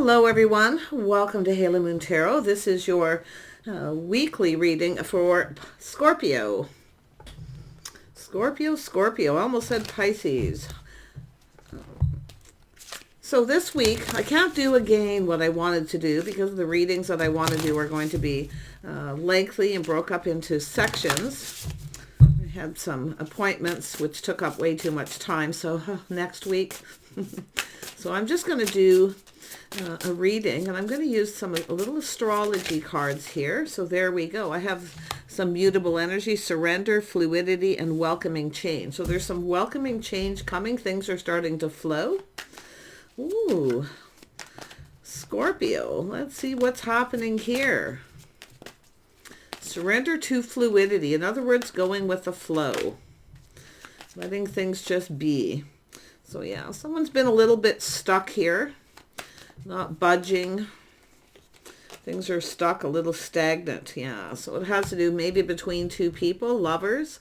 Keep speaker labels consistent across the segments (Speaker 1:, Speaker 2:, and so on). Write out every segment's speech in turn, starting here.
Speaker 1: Hello everyone, welcome to Halo Moon Tarot. This is your weekly reading for Scorpio. Scorpio, I almost said Pisces. So this week, I can't do again what I wanted to do because the readings that I want to do are going to be lengthy and broke up into sections. I had some appointments which took up way too much time, so next week. So I'm just going to do a reading, and I'm going to use a little astrology cards here. So there we go. I have some mutable energy, surrender, fluidity, and welcoming change. So there's some welcoming change coming. Things are starting to flow. Ooh, Scorpio. Let's see what's happening here. Surrender to fluidity. In other words, going with the flow. Letting things just be. So yeah, someone's been a little bit stuck here. Not budging. Things are stuck, a little stagnant. Yeah, so it has to do maybe between two people, lovers.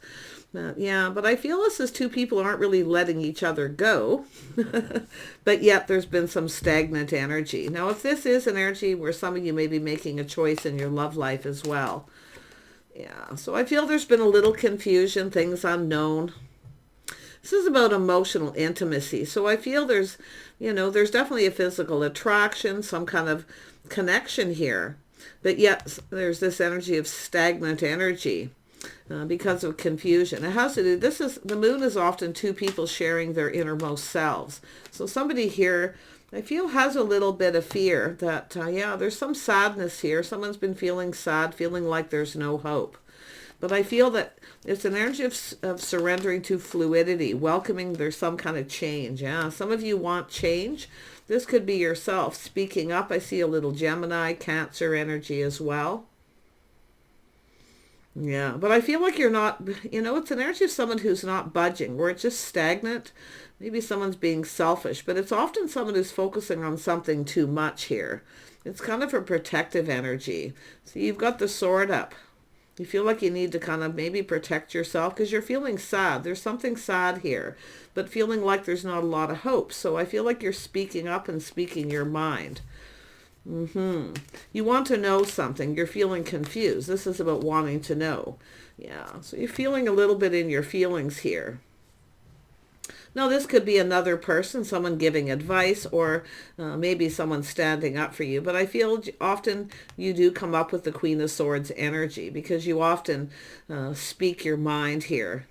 Speaker 1: Yeah, but I feel this is two people aren't really letting each other go. But yet there's been some stagnant energy. Now, if this is an energy where some of you may be making a choice in your love life as well. Yeah, so I feel there's been a little confusion, things unknown. This is about emotional intimacy. So I feel there's definitely a physical attraction, some kind of connection here. But yet there's this energy of stagnant energy because of confusion. It has to do, the moon is often two people sharing their innermost selves. So somebody here, I feel, has a little bit of fear that, yeah, there's some sadness here. Someone's been feeling sad, feeling like there's no hope. But I feel that it's an energy of surrendering to fluidity, welcoming there's some kind of change. Yeah, some of you want change. This could be yourself speaking up. I see a little Gemini, Cancer energy as well. Yeah, but I feel like you're not, it's an energy of someone who's not budging, where it's just stagnant. Maybe someone's being selfish, but it's often someone who's focusing on something too much here. It's kind of a protective energy. So you've got the sword up. You feel like you need to kind of maybe protect yourself because you're feeling sad. There's something sad here, but feeling like there's not a lot of hope. So I feel like you're speaking up and speaking your mind. You want to know something. You're feeling confused. This is about wanting to know. Yeah, so you're feeling a little bit in your feelings here. Now, this could be another person, someone giving advice, or maybe someone standing up for you. But I feel often you do come up with the Queen of Swords energy because you often speak your mind here.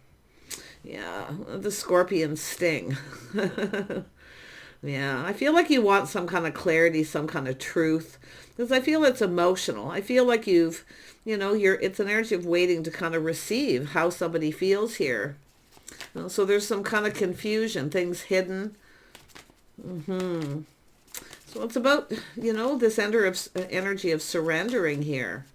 Speaker 1: Yeah, the scorpion sting. Yeah, I feel like you want some kind of clarity, some kind of truth, because I feel it's emotional. I feel like it's an energy of waiting to kind of receive how somebody feels here. So there's some kind of confusion, things hidden. So it's about, this energy of surrendering here.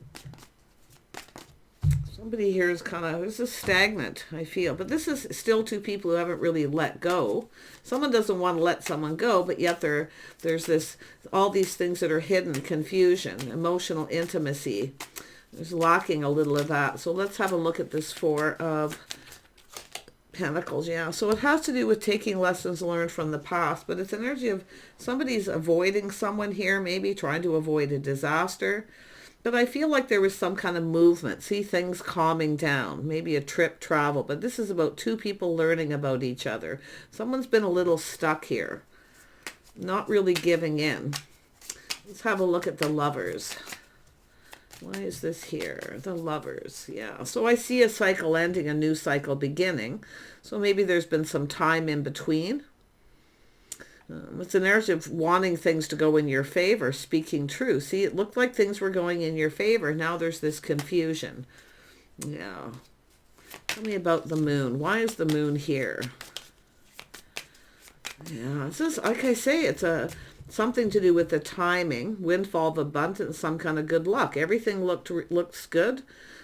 Speaker 1: Somebody here is this is stagnant, I feel. But this is still two people who haven't really let go. Someone doesn't want to let someone go, but yet there's all these things that are hidden, confusion, emotional intimacy. There's lacking a little of that. So let's have a look at this Four of Pentacles. Yeah, so it has to do with taking lessons learned from the past, but it's an energy of somebody's avoiding someone here, maybe trying to avoid a disaster. But I feel like there was some kind of movement. See, things calming down, maybe a trip, travel. But this is about two people learning about each other. Someone's been a little stuck here, not really giving in. Let's have a look at the Lovers. Why is this here? The Lovers. Yeah. So I see a cycle ending, a new cycle beginning. So maybe there's been some time in between. It's an energy of wanting things to go in your favor, speaking truth. See, it looked like things were going in your favor. Now there's this confusion. Yeah. Tell me about the moon. Why is the moon here? Yeah, this is, like I say, it's something to do with the timing, windfall of abundance, some kind of good luck. Everything looks good.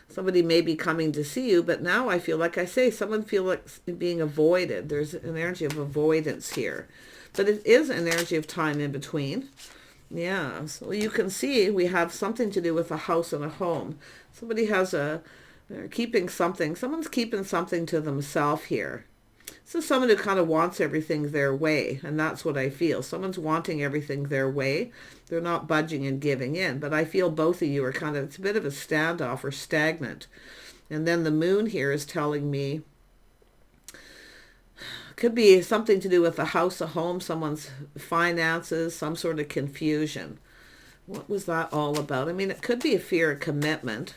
Speaker 1: Somebody may be coming to see you, but now I feel, like I say, someone feels like being avoided. There's an energy of avoidance here. But it is an energy of time in between. Yeah, so you can see we have something to do with a house and a home. Somebody they're keeping something. Someone's keeping something to themselves here. This is someone who kind of wants everything their way, and that's what I feel. Someone's wanting everything their way. They're not budging and giving in, but I feel both of you are kind of, it's a bit of a standoff or stagnant. And then the moon here is telling me, could be something to do with a house, a home, someone's finances, some sort of confusion. What was that all about? I mean, it could be a fear of commitment,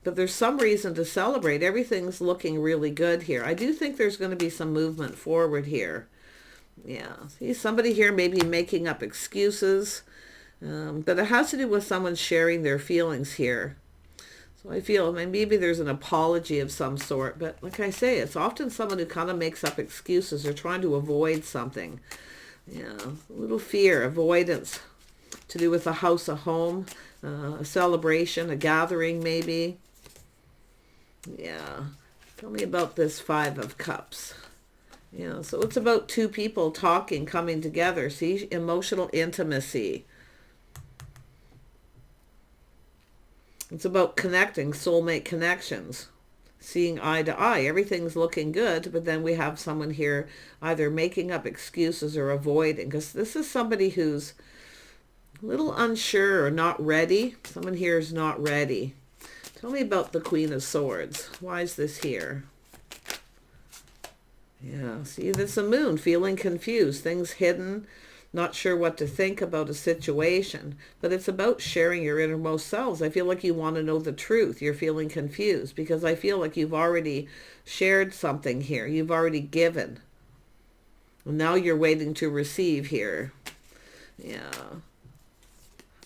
Speaker 1: but there's some reason to celebrate. Everything's looking really good here. I do think there's going to be some movement forward here. Yeah, see, somebody here maybe making up excuses, but it has to do with someone sharing their feelings here. So I feel, I mean, maybe there's an apology of some sort, but like I say, it's often someone who kind of makes up excuses or trying to avoid something. Yeah, a little fear, avoidance, to do with a house, a home, a celebration, a gathering maybe. Yeah, tell me about this Five of Cups. Yeah, so it's about two people talking, coming together. See, emotional intimacy. It's about connecting, soulmate connections, seeing eye to eye. Everything's looking good, but then we have someone here either making up excuses or avoiding, because this is somebody who's a little unsure or not ready. Someone here is not ready. Tell me about the Queen of Swords. Why is this here? Yeah, see, there's a moon, feeling confused, things hidden, not sure what to think about a situation, but it's about sharing your innermost selves. I feel like you want to know the truth. You're feeling confused because I feel like you've already shared something here. You've already given. And now you're waiting to receive here. Yeah.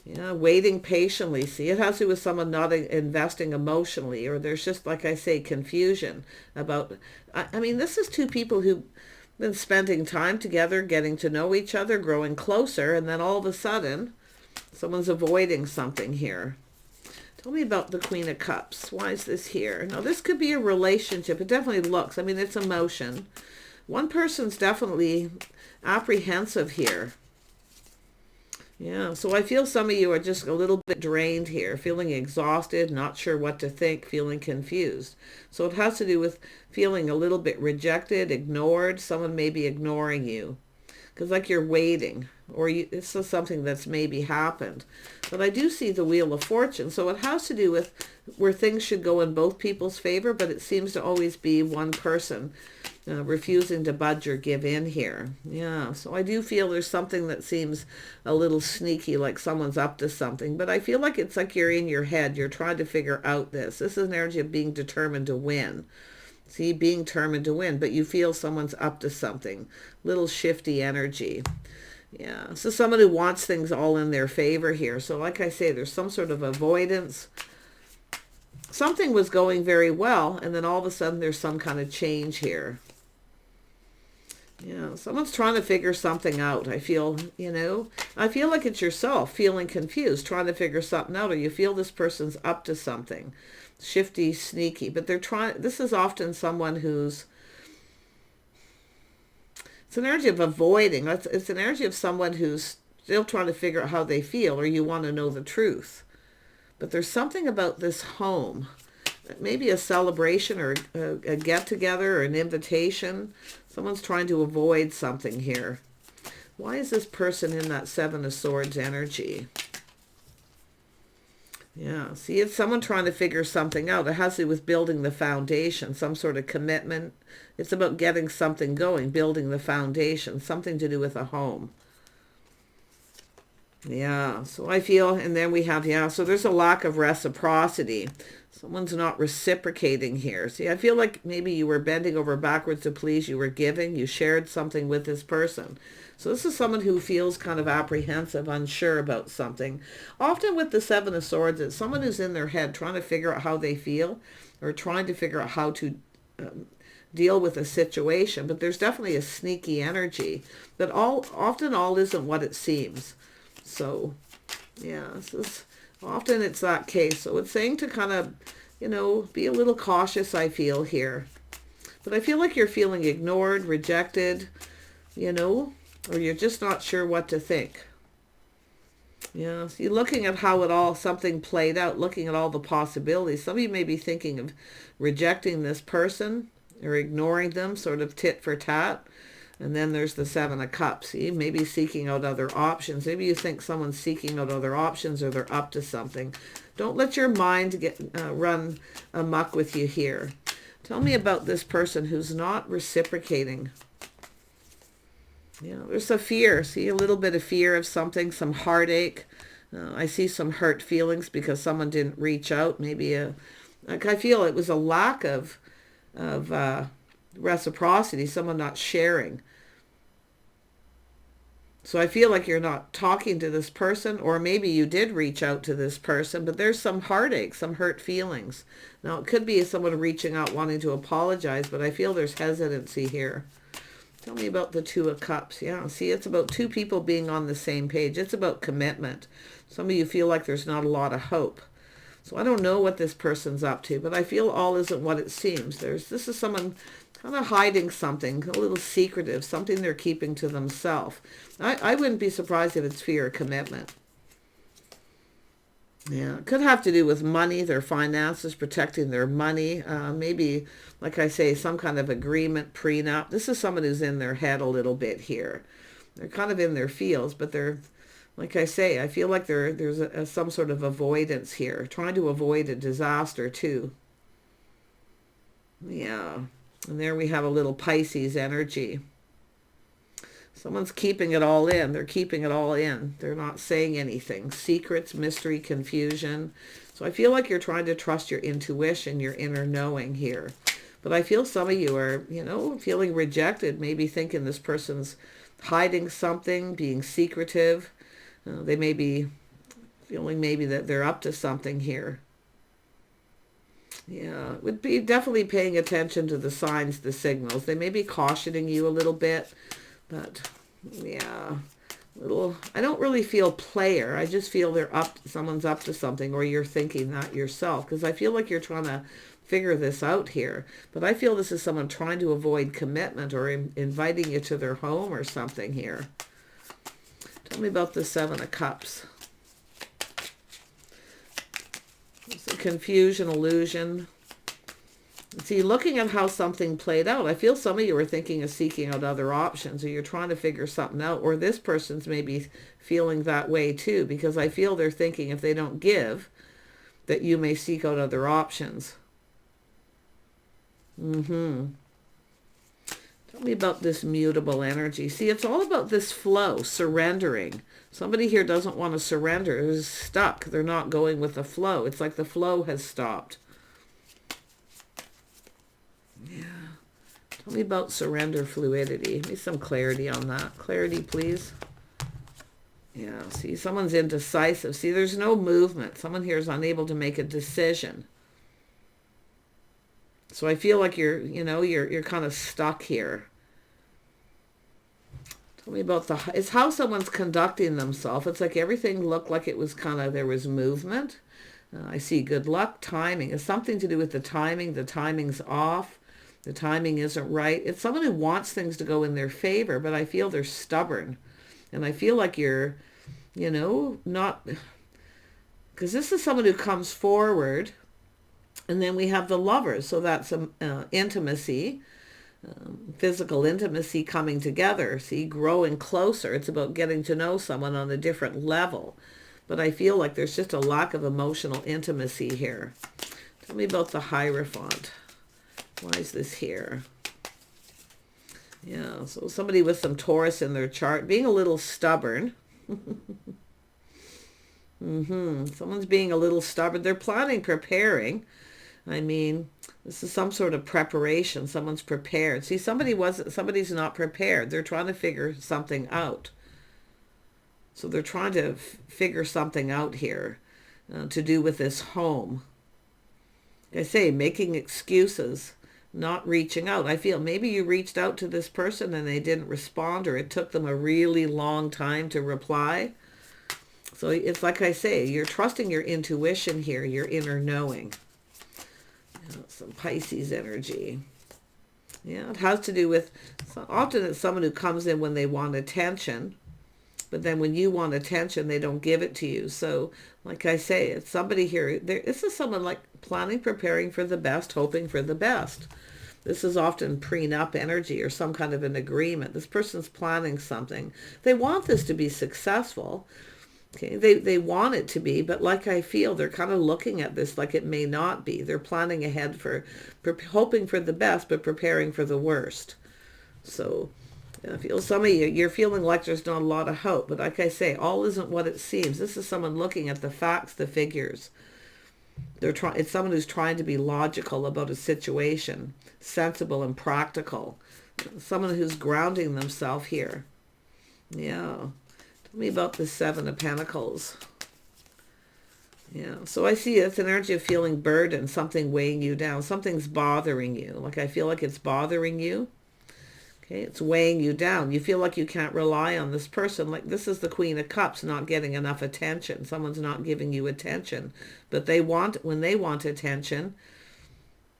Speaker 1: Yeah, waiting patiently. See, it has to do with someone not investing emotionally, or there's just, like I say, confusion about, I mean, this is two people who've been spending time together, getting to know each other, growing closer, and then all of a sudden, someone's avoiding something here. Tell me about the Queen of Cups. Why is this here? Now, this could be a relationship. It definitely looks, I mean, it's emotion. One person's definitely apprehensive here. Yeah, so I feel some of you are just a little bit drained here, feeling exhausted, not sure what to think, feeling confused. So it has to do with feeling a little bit rejected, ignored. Someone may be ignoring you because like you're waiting, or this is something that's maybe happened. But I do see the Wheel of Fortune, so it has to do with where things should go in both people's favor, but it seems to always be one person refusing to budge or give in here. Yeah, so I do feel there's something that seems a little sneaky, like someone's up to something, but I feel like it's like you're in your head. You're trying to figure out this. This is an energy of being determined to win. See, being determined to win, but you feel someone's up to something. Little shifty energy. Yeah, so someone who wants things all in their favor here. So like I say, there's some sort of avoidance. Something was going very well, and then all of a sudden there's some kind of change here. Yeah, someone's trying to figure something out. I feel, you know, I feel like it's yourself feeling confused, trying to figure something out, or you feel this person's up to something. Shifty, sneaky, but they're trying, this is often someone who's, it's an energy of avoiding. It's an energy of someone who's still trying to figure out how they feel, or you want to know the truth. But there's something about this home, maybe a celebration or a get-together or an invitation. Someone's trying to avoid something here. Why is this person in that Seven of Swords energy? Yeah, see, it's someone trying to figure something out. It has to do with building the foundation, some sort of commitment. It's about getting something going, building the foundation, something to do with a home. Yeah, so I feel, and then we have, yeah, so there's a lack of reciprocity. Someone's not reciprocating here. See, I feel like maybe you were bending over backwards to please, you were giving, you shared something with this person. So this is someone who feels kind of apprehensive, unsure about something. Often with the Seven of Swords, it's someone who's in their head trying to figure out how they feel, or trying to figure out how to deal with a situation. But there's definitely a sneaky energy that often all isn't what it seems. So, yeah, often it's that case. So it's saying to kind of, you know, be a little cautious, I feel here. But I feel like you're feeling ignored, rejected, you know, or you're just not sure what to think. Yeah, so you're looking at how it all, something played out, looking at all the possibilities. Some of you may be thinking of rejecting this person, or ignoring them, sort of tit for tat. And then there's the Seven of Cups. See, maybe seeking out other options. Maybe you think someone's seeking out other options, or they're up to something. Don't let your mind get run amok with you here. Tell me about this person who's not reciprocating. You know, there's a fear. See, a little bit of fear of something, some heartache. I see some hurt feelings because someone didn't reach out. Maybe like I feel it was a lack of reciprocity, someone not sharing. So I feel like you're not talking to this person, or maybe you did reach out to this person, but there's some heartache, some hurt feelings. Now, it could be someone reaching out wanting to apologize, but I feel there's hesitancy here. Tell me about the Two of Cups. Yeah, see, it's about two people being on the same page. It's about commitment. Some of you feel like there's not a lot of hope. So I don't know what this person's up to, but I feel all isn't what it seems. This is someone kind of hiding something, a little secretive, something they're keeping to themselves. I wouldn't be surprised if it's fear of commitment. Yeah, it could have to do with money, their finances, protecting their money. Maybe, like I say, some kind of agreement, prenup. This is someone who's in their head a little bit here. They're kind of in their feels, but they're, like I say, I feel like there's some sort of avoidance here, trying to avoid a disaster too. Yeah, and there we have a little Pisces energy. Someone's keeping it all in. They're keeping it all in. They're not saying anything. Secrets, mystery, confusion. So I feel like you're trying to trust your intuition, your inner knowing here. But I feel some of you are, you know, feeling rejected, maybe thinking this person's hiding something, being secretive. They may be feeling maybe that they're up to something here. Yeah, it would be definitely paying attention to the signs, the signals. They may be cautioning you a little bit, but yeah, I don't really feel player. I just feel someone's up to something, or you're thinking that yourself, because I feel like you're trying to figure this out here. But I feel this is someone trying to avoid commitment, or inviting you to their home or something here. Tell me about the Seven of Cups. It's a confusion, illusion. See, looking at how something played out, I feel some of you are thinking of seeking out other options, or you're trying to figure something out, or this person's maybe feeling that way too, because I feel they're thinking if they don't give, that you may seek out other options. Tell me about this mutable energy. See, it's all about this flow, surrendering. Somebody here doesn't want to surrender, is stuck. They're not going with the flow. It's like the flow has stopped. Yeah. Tell me about surrender, fluidity. Give me some clarity on that. Clarity, please. Yeah, see, someone's indecisive. See, there's no movement. Someone here is unable to make a decision. So I feel like you're kind of stuck here. Tell me about it's how someone's conducting themselves. It's like everything looked like it was there was movement. I see good luck, timing. It's something to do with the timing. The timing's off. The timing isn't right. It's someone who wants things to go in their favor, but I feel they're stubborn. And I feel like you're, not, because this is someone who comes forward. And then we have the Lovers. So that's intimacy, physical intimacy coming together. See, growing closer. It's about getting to know someone on a different level. But I feel like there's just a lack of emotional intimacy here. Tell me about the Hierophant. Why is this here? Yeah, so somebody with some Taurus in their chart, being a little stubborn. Someone's being a little stubborn. They're planning, preparing. I mean, this is some sort of preparation. Someone's prepared. See, somebody's not prepared. They're trying to figure something out. So they're trying to figure something out here to do with this home. Like I say, making excuses, not reaching out. I feel maybe you reached out to this person and they didn't respond, or it took them a really long time to reply. So it's like I say, you're trusting your intuition here, your inner knowing. Some Pisces energy. Yeah, it has to do with, often it's someone who comes in when they want attention, but then when you want attention, they don't give it to you. So, like I say, it's somebody here. This is someone like planning, preparing for the best, hoping for the best. This is often prenup energy or some kind of an agreement. This person's planning something. They want this to be successful. Okay, they want it to be, but like I feel, they're kind of looking at this like it may not be. They're planning ahead for hoping for the best, but preparing for the worst. So I feel some of you, you're feeling like there's not a lot of hope. But like I say, all isn't what it seems. This is someone looking at the facts, the figures. It's someone who's trying to be logical about a situation, sensible and practical. Someone who's grounding themselves here. Yeah. Tell me about the Seven of Pentacles. Yeah, so I see it's an energy of feeling burdened, something weighing you down. Something's bothering you. Like I feel like it's bothering you. Okay, it's weighing you down. You feel like you can't rely on this person. Like this is the Queen of Cups not getting enough attention. Someone's not giving you attention. But when they want attention,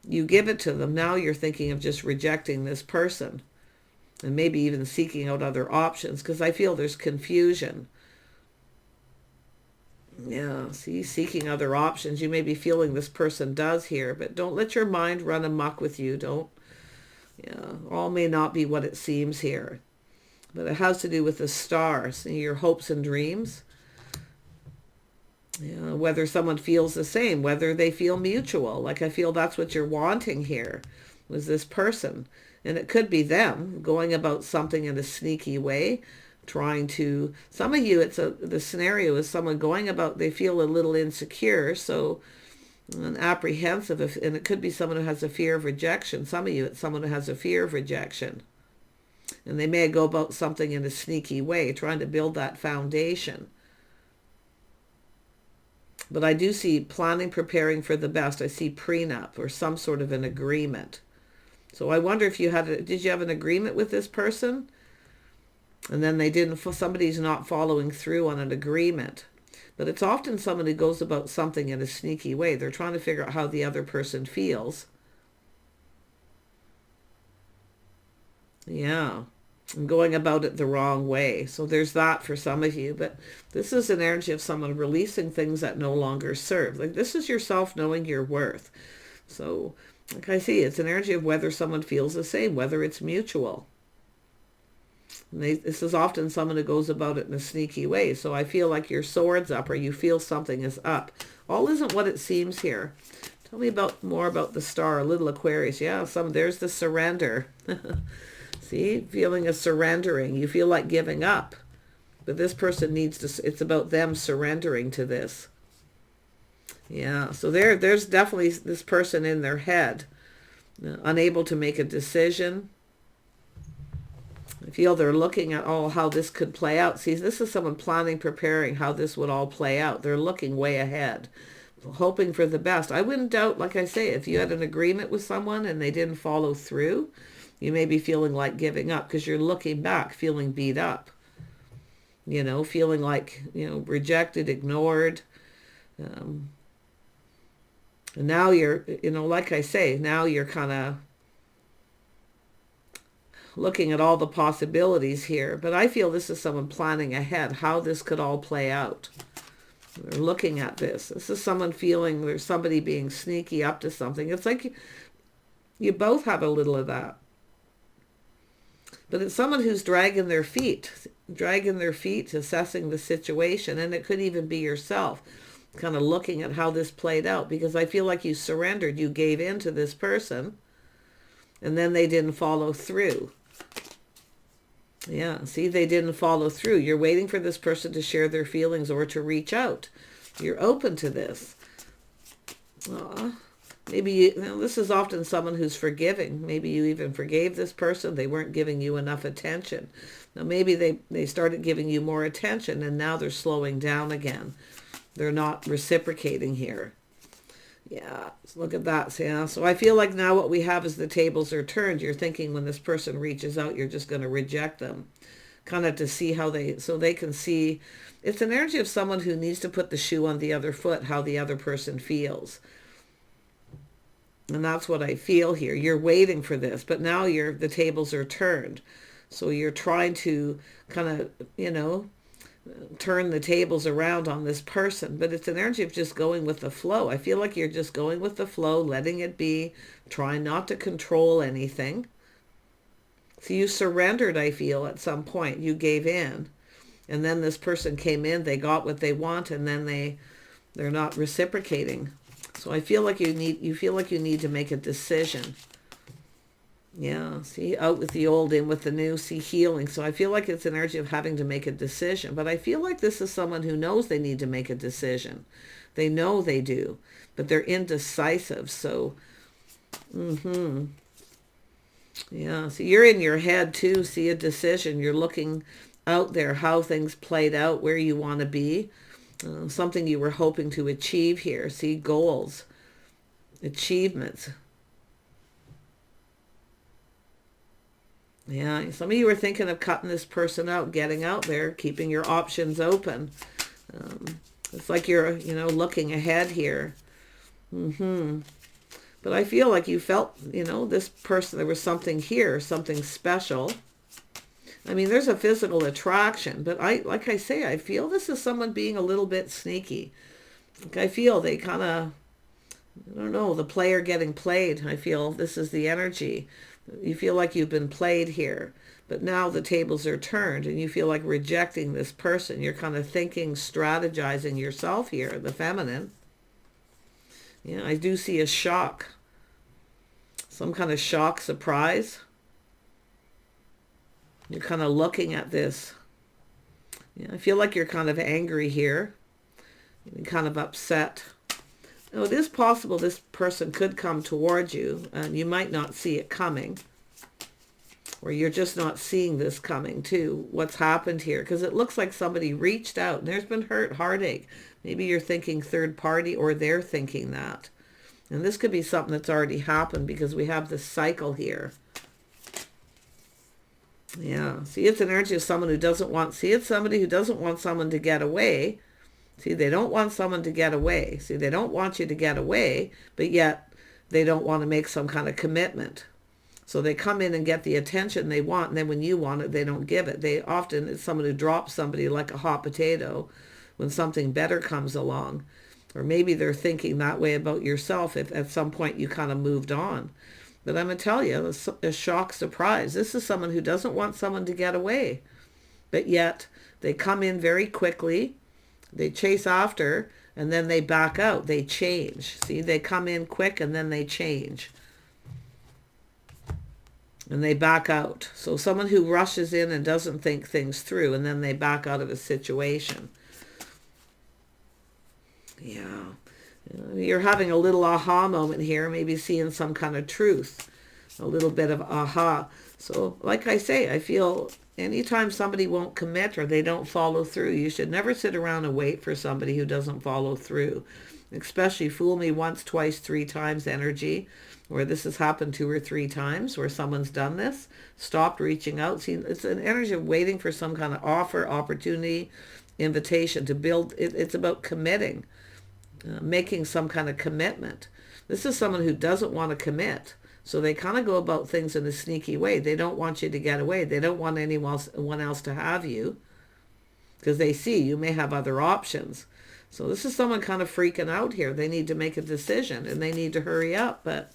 Speaker 1: you give it to them. Now you're thinking of just rejecting this person. And maybe even seeking out other options. Because I feel there's confusion. Yeah, see, seeking other options. You may be feeling this person does here. But don't let your mind run amok with you. Don't. Yeah, all may not be what it seems here. But it has to do with the stars, your hopes and dreams. Yeah, whether someone feels the same, whether they feel mutual. Like I feel that's what you're wanting here, was this person. And it could be them going about something in a sneaky way, trying to, some of you, the scenario is someone going about, they feel a little insecure, so, and apprehensive, and it could be someone who has a fear of rejection. Some of you, it's someone who has a fear of rejection. And they may go about something in a sneaky way, trying to build that foundation. But I do see planning, preparing for the best. I see prenup or some sort of an agreement. So I wonder if did you have an agreement with this person? And then somebody's not following through on an agreement. But it's often someone who goes about something in a sneaky way. They're trying to figure out how the other person feels. Yeah. And going about it the wrong way. So there's that for some of you. But this is an energy of someone releasing things that no longer serve. Like this is yourself knowing your worth. So like I see, it's an energy of whether someone feels the same, whether it's mutual. And this is often someone who goes about it in a sneaky way. So I feel like your sword's up or you feel something is up. All isn't what it seems here. Tell me more about the star, a little Aquarius. Yeah, there's the surrender. See, feeling of surrendering. You feel like giving up. But this person needs to, it's about them surrendering to this. Yeah, so there's definitely this person in their head, unable to make a decision. I feel they're looking at how this could play out. See, this is someone planning, preparing how this would all play out. They're looking way ahead, hoping for the best. I wouldn't doubt, like I say, if you had an agreement with someone and they didn't follow through, you may be feeling like giving up because you're looking back, feeling beat up. Feeling like, rejected, ignored. And now you're, like I say, now you're kind of looking at all the possibilities here. But I feel this is someone planning ahead, how this could all play out. They're looking at this. This is someone feeling there's somebody being sneaky up to something. It's like you both have a little of that. But it's someone who's dragging their feet, assessing the situation. And it could even be yourself, kind of looking at how this played out, because I feel like you surrendered, you gave in to this person, and then they didn't follow through. Yeah, see, they didn't follow through. You're waiting for this person to share their feelings or to reach out. You're open to this. Maybe this is often someone who's forgiving. Maybe you even forgave this person. They weren't giving you enough attention. Now maybe they started giving you more attention and now they're slowing down again. They're not reciprocating here. Yeah, look at that. Yeah. So I feel like now what we have is the tables are turned. You're thinking when this person reaches out, you're just going to reject them. Kind of to see so they can see. It's an energy of someone who needs to put the shoe on the other foot, how the other person feels. And that's what I feel here. You're waiting for this, but now the tables are turned. So you're trying to kind of, turn the tables around on this person, but it's an energy of just going with the flow. I feel like you're just going with the flow, letting it be, trying not to control anything. So you surrendered, I feel, at some point. You gave in. And then this person came in, they got what they want, and then they're not reciprocating. So I feel like you feel like you need to make a decision. Yeah, see, out with the old, in with the new, see, healing. So I feel like it's an energy of having to make a decision. But I feel like this is someone who knows they need to make a decision. They know they do, but they're indecisive. So, yeah, so you're in your head too, see, a decision. You're looking out there, how things played out, where you want to be. Something you were hoping to achieve here. See, goals, achievements. Yeah, some of you were thinking of cutting this person out, getting out there, keeping your options open. It's like you're, looking ahead here. But I feel like you felt, this person, there was something here, something special. I mean, there's a physical attraction, but like I say, I feel this is someone being a little bit sneaky. Like I feel they kind of, I don't know, the player getting played. I feel this is the energy. You feel like you've been played here, but now the tables are turned and you feel like rejecting this person. You're kind of thinking, strategizing yourself here, the feminine. Yeah, I do see a shock. Some kind of shock, surprise. You're kind of looking at this. Yeah, I feel like you're kind of angry here. You're kind of upset. Now, it is possible this person could come towards you and you might not see it coming. Or you're just not seeing this coming too. What's happened here? Because it looks like somebody reached out and there's been heartache. Maybe you're thinking third party or they're thinking that. And this could be something that's already happened because we have this cycle here. Yeah, see, it's an energy of someone who doesn't want, see, it's somebody who doesn't want someone to get away. See, they don't want someone to get away. See, they don't want you to get away, but yet they don't want to make some kind of commitment. So they come in and get the attention they want, and then when you want it, they don't give it. They often, it's someone who drops somebody like a hot potato when something better comes along. Or maybe they're thinking that way about yourself if at some point you kind of moved on. But I'm going to tell you, a shock surprise. This is someone who doesn't want someone to get away. But yet they come in very quickly. They chase after and then they back out. They change. See, they come in quick and then they change. And they back out. So someone who rushes in and doesn't think things through and then they back out of a situation. Yeah. You're having a little aha moment here, maybe seeing some kind of truth, a little bit of aha. So like I say, I feel anytime somebody won't commit or they don't follow through, you should never sit around and wait for somebody who doesn't follow through, especially fool me once, twice, 3 times energy, where this has happened 2 or 3 times where someone's done this, stopped reaching out. See, it's an energy of waiting for some kind of offer, opportunity, invitation to build. It's about committing. Making some kind of commitment. This is someone who doesn't want to commit. So they kind of go about things in a sneaky way. They don't want you to get away. They don't want anyone else to have you because they see you may have other options. So this is someone kind of freaking out here. They need to make a decision and they need to hurry up. But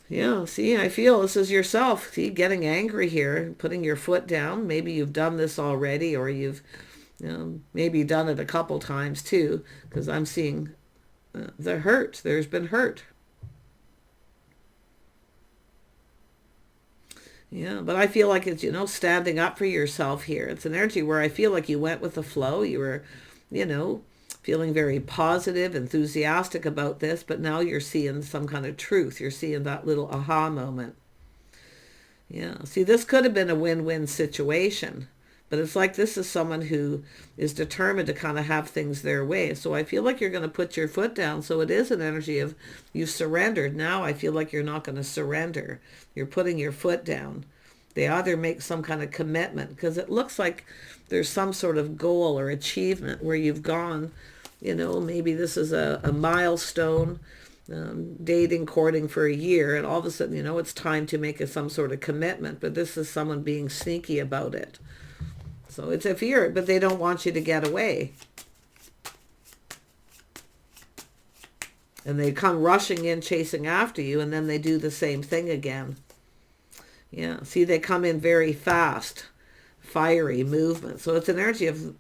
Speaker 1: yeah, see, I feel this is yourself. See, getting angry here, putting your foot down. Maybe you've done this already or you've maybe done it a couple times too, because I'm seeing the hurt. There's been hurt. Yeah, but I feel like it's, standing up for yourself here. It's an energy where I feel like you went with the flow. You were, feeling very positive, enthusiastic about this, but now you're seeing some kind of truth. You're seeing that little aha moment. Yeah, see, this could have been a win-win situation. But it's like this is someone who is determined to kind of have things their way. So I feel like you're going to put your foot down. So it is an energy of you surrendered. Now I feel like you're not going to surrender. You're putting your foot down. They either make some kind of commitment because it looks like there's some sort of goal or achievement where you've gone, maybe this is a milestone, dating, courting for a year. And all of a sudden, it's time to make some sort of commitment. But this is someone being sneaky about it. So it's a fear, but they don't want you to get away. And they come rushing in, chasing after you, and then they do the same thing again. Yeah, see, they come in very fast, fiery movement. So it's an energy of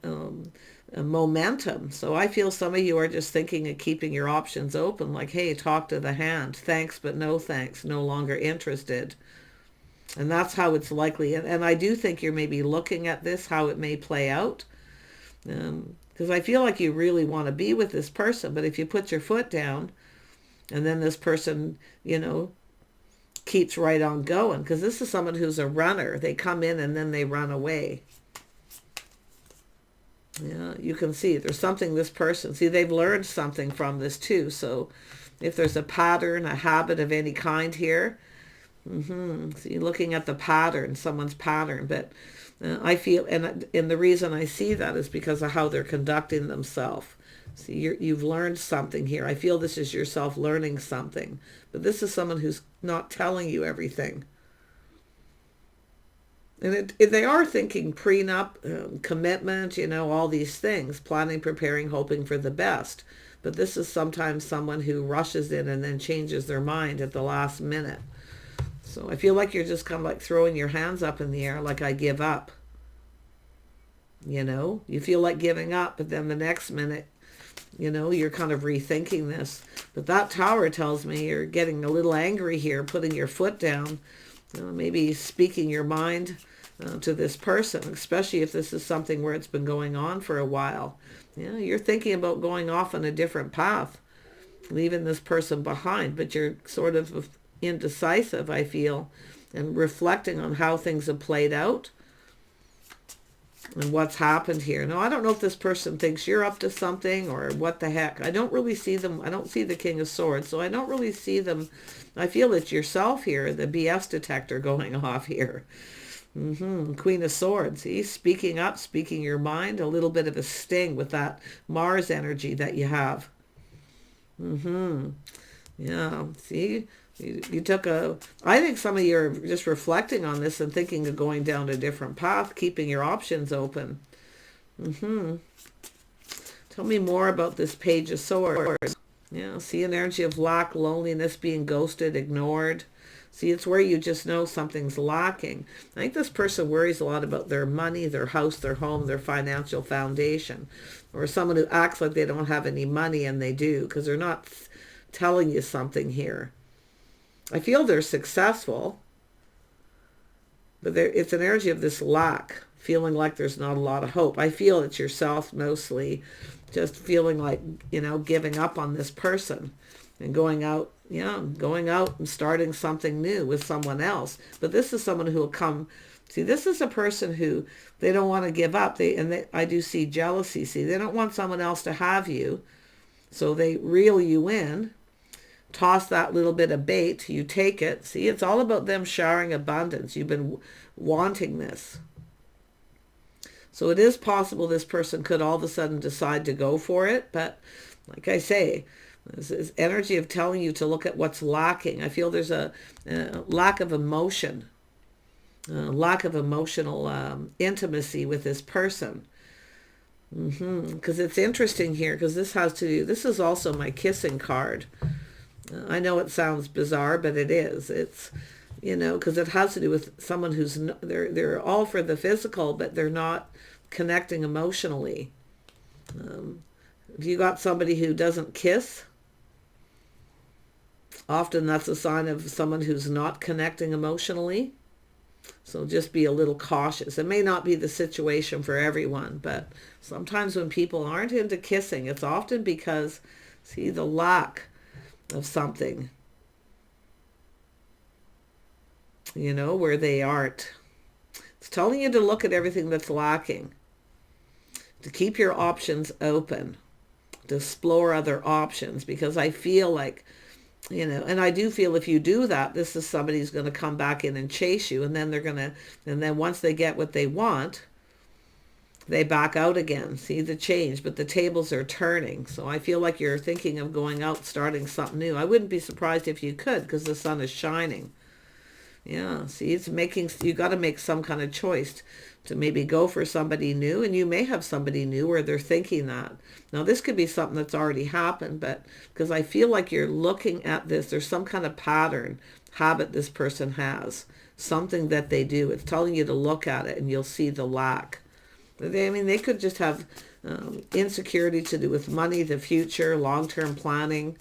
Speaker 1: momentum. So I feel some of you are just thinking of keeping your options open, like, hey, talk to the hand. Thanks, but no thanks. No longer interested. And that's how it's likely. And I do think you're maybe looking at this, how it may play out. Because I feel like you really want to be with this person. But if you put your foot down and then this person, you know, keeps right on going. Because this is someone who's a runner. They come in and then they run away. Yeah, you can see there's something this person, see, they've learned something from this too. So if there's a pattern, a habit of any kind here, so you're looking at the pattern, someone's pattern. But I feel, and the reason I see that is because of how they're conducting themselves. See, you've learned something here. I feel this is yourself learning something. But this is someone who's not telling you everything. And they are thinking prenup, commitment, you know, all these things, planning, preparing, hoping for the best. But this is sometimes someone who rushes in and then changes their mind at the last minute. So I feel like you're just kind of like throwing your hands up in the air, like I give up. You know, you feel like giving up, but then the next minute, you know, you're kind of rethinking this. But that Tower tells me you're getting a little angry here, putting your foot down, maybe speaking your mind to this person, especially if this is something where it's been going on for a while. Yeah, you're thinking about going off on a different path, leaving this person behind, but you're sort of indecisive, I feel, and reflecting on how things have played out and what's happened here. Now, I don't know if this person thinks you're up to something or what the heck. I don't really see them. I don't see the King of Swords, so I don't really see them. I feel it's yourself here, the BS detector going off here. Queen of Swords. He's speaking up, speaking your mind, a little bit of a sting with that Mars energy that you have. Yeah, see, you took I think some of you are just reflecting on this and thinking of going down a different path, keeping your options open. Tell me more about this Page of Swords. Yeah, see, an energy of lack, loneliness, being ghosted, ignored. See, it's where you just know something's lacking. I think this person worries a lot about their money, their house, their home, their financial foundation. Or someone who acts like they don't have any money and they do, because they're not telling you something here. I feel they're successful, but it's an energy of this lack, feeling like there's not a lot of hope. I feel it's yourself mostly, just feeling like, you know, giving up on this person and going out and starting something new with someone else. But this is someone who will come. See, this is a person who they don't want to give up. I do see jealousy. See, they don't want someone else to have you, so they reel you in, toss that little bit of bait, you take it. See, it's all about them showering abundance. You've been wanting this. So it is possible this person could all of a sudden decide to go for it. But like I say, this is energy of telling you to look at what's lacking. I feel there's a lack of emotion, lack of emotional intimacy with this person. Because it's interesting here, because this is also my kissing card. I know it sounds bizarre, but it is. It's, you know, because it has to do with someone who's, they're all for the physical, but they're not connecting emotionally. If you got somebody who doesn't kiss, often that's a sign of someone who's not connecting emotionally. So just be a little cautious. It may not be the situation for everyone, but sometimes when people aren't into kissing, it's often because, see, the lack of something, you know, where they aren't. It's telling you to look at everything that's lacking, to keep your options open, to explore other options, because I feel like, you know, and I do feel if you do that, this is somebody who's going to come back in and chase you, and then once they get what they want, they back out again. See the change, but the tables are turning. So I feel like you're thinking of going out, starting something new. I wouldn't be surprised if you could, because the sun is shining. Yeah, see, you got to make some kind of choice to maybe go for somebody new, and you may have somebody new where they're thinking that. Now, this could be something that's already happened, but because I feel like you're looking at this, there's some kind of pattern, habit this person has, something that they do. It's telling you to look at it and you'll see the lack. They could just have insecurity to do with money, the future, long-term planning.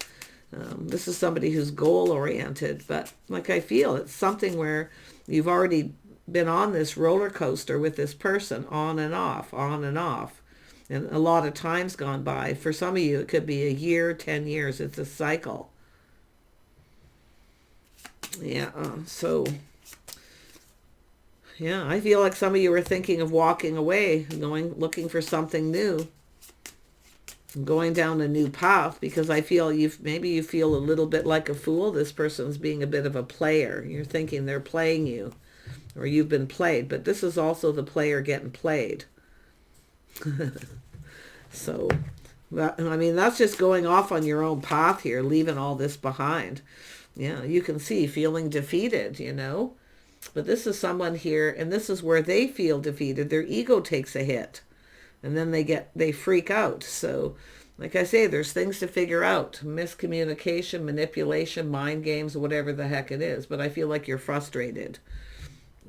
Speaker 1: This is somebody who's goal-oriented, but like I feel it's something where you've already been on this roller coaster with this person, on and off, on and off. And a lot of time's gone by. For some of you, it could be a year, 10 years. It's a cycle. Yeah, yeah, I feel like some of you are thinking of walking away, looking for something new, going down a new path, because I feel maybe you feel a little bit like a fool. This person's being a bit of a player. You're thinking they're playing you, or you've been played, but this is also the player getting played. So, that's just going off on your own path here, leaving all this behind. Yeah, you can see feeling defeated, But this is someone here, and this is where they feel defeated. Their ego takes a hit, and then they freak out. So, like I say, there's things to figure out. Miscommunication, manipulation, mind games, whatever the heck it is. But I feel like you're frustrated.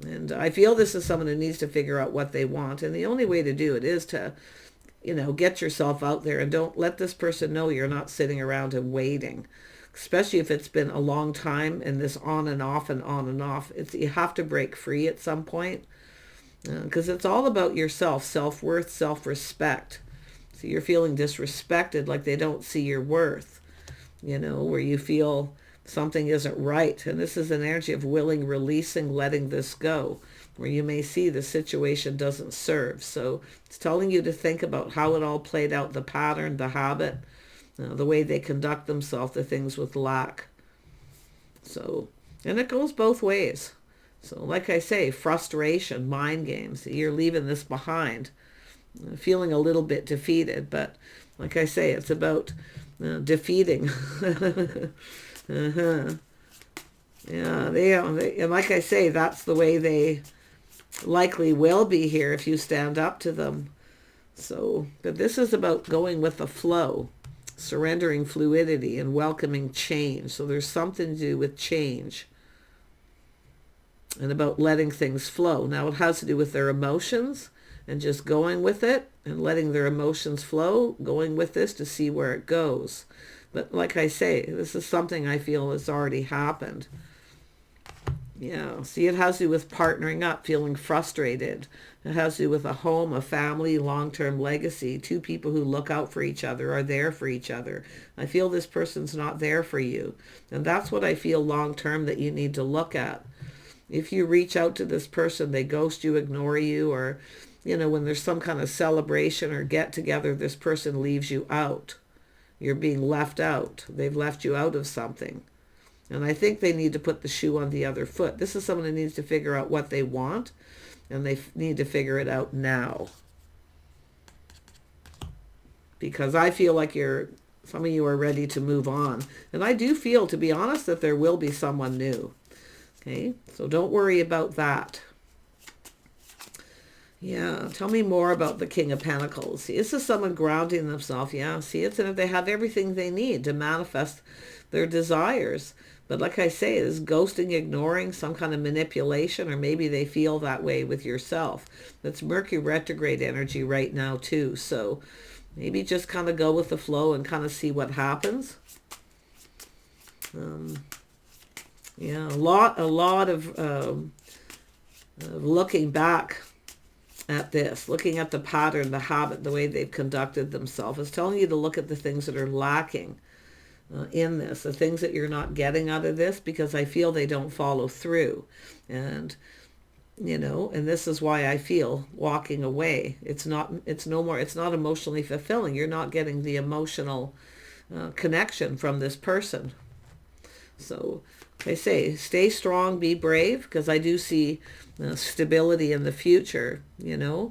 Speaker 1: And I feel this is someone who needs to figure out what they want. And the only way to do it is to, get yourself out there, and don't let this person know you're not sitting around and waiting. Especially if it's been a long time and this on and off and on and off. You have to break free at some point, because it's all about yourself, self-worth, self-respect. So you're feeling disrespected, like they don't see your worth, where you feel something isn't right. And this is an energy of willing, releasing, letting this go, where you may see the situation doesn't serve. So it's telling you to think about how it all played out, the pattern, the habit, the way they conduct themselves, the things with lack. So, and it goes both ways. So like I say, frustration, mind games, you're leaving this behind, feeling a little bit defeated. But like I say, it's about defeating. Yeah, and like I say, that's the way they likely will be here if you stand up to them. So, but this is about going with the flow, surrendering fluidity and welcoming change. So there's something to do with change and about letting things flow. Now it has to do with their emotions and just going with it and letting their emotions flow, going with this to see where it goes. But like I say, this is something I feel has already happened. Yeah, see, it has to do with partnering up, feeling frustrated. It has to do with a home, a family, long-term legacy. Two people who look out for each other, are there for each other. I feel this person's not there for you. And that's what I feel long-term that you need to look at. If you reach out to this person, they ghost you, ignore you, or, when there's some kind of celebration or get-together, this person leaves you out. You're being left out. They've left you out of something. And I think they need to put the shoe on the other foot. This is someone who needs to figure out what they want, and they need to figure it out now. Because I feel like some of you are ready to move on. And I do feel, to be honest, that there will be someone new. Okay, so don't worry about that. Yeah, tell me more about the King of Pentacles. See, this is someone grounding themselves. Yeah, see, it's if they have everything they need to manifest their desires. But like I say, it is ghosting, ignoring, some kind of manipulation, or maybe they feel that way with yourself. That's Mercury retrograde energy right now too. So maybe just kind of go with the flow and kind of see what happens. Yeah, a lot of looking back at this, looking at the pattern, the habit, the way they've conducted themselves. It's telling you to look at the things that are lacking in this, the things that you're not getting out of this, because I feel they don't follow through. And, and this is why I feel walking away. It's not emotionally fulfilling. You're not getting the emotional connection from this person. So I say, stay strong, be brave, because I do see stability in the future, Yeah,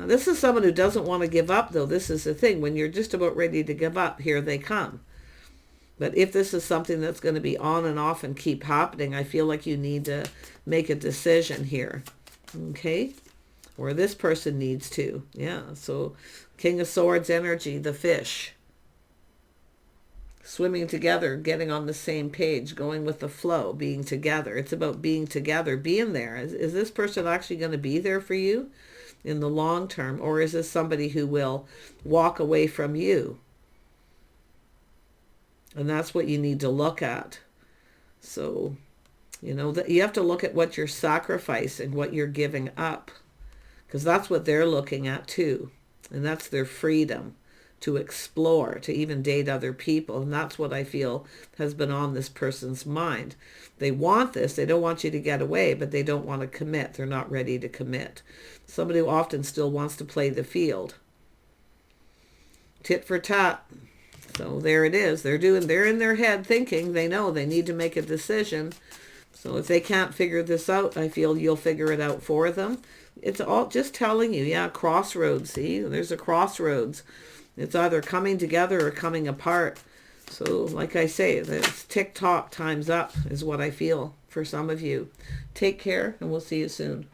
Speaker 1: this is someone who doesn't want to give up, though. This is the thing. When you're just about ready to give up, here they come. But if this is something that's going to be on and off and keep happening, I feel like you need to make a decision here. Okay? Or this person needs to. Yeah, so King of Swords energy, the fish. Swimming together, getting on the same page, going with the flow, being together. It's about being together, being there. Is this person actually going to be there for you in the long term? Or is this somebody who will walk away from you? And that's what you need to look at. So, you know, that you have to look at what you're sacrificing, what you're giving up. Because that's what they're looking at too. And that's their freedom to explore, to even date other people. And that's what I feel has been on this person's mind. They want this. They don't want you to get away, but they don't want to commit. They're not ready to commit. Somebody who often still wants to play the field. Tit for tat. So there it is. They're in their head thinking, they know they need to make a decision. So if they can't figure this out, I feel you'll figure it out for them. It's all just telling you, yeah, crossroads. See, there's a crossroads. It's either coming together or coming apart. So like I say, it's tick-tock, time's up is what I feel for some of you. Take care, and we'll see you soon.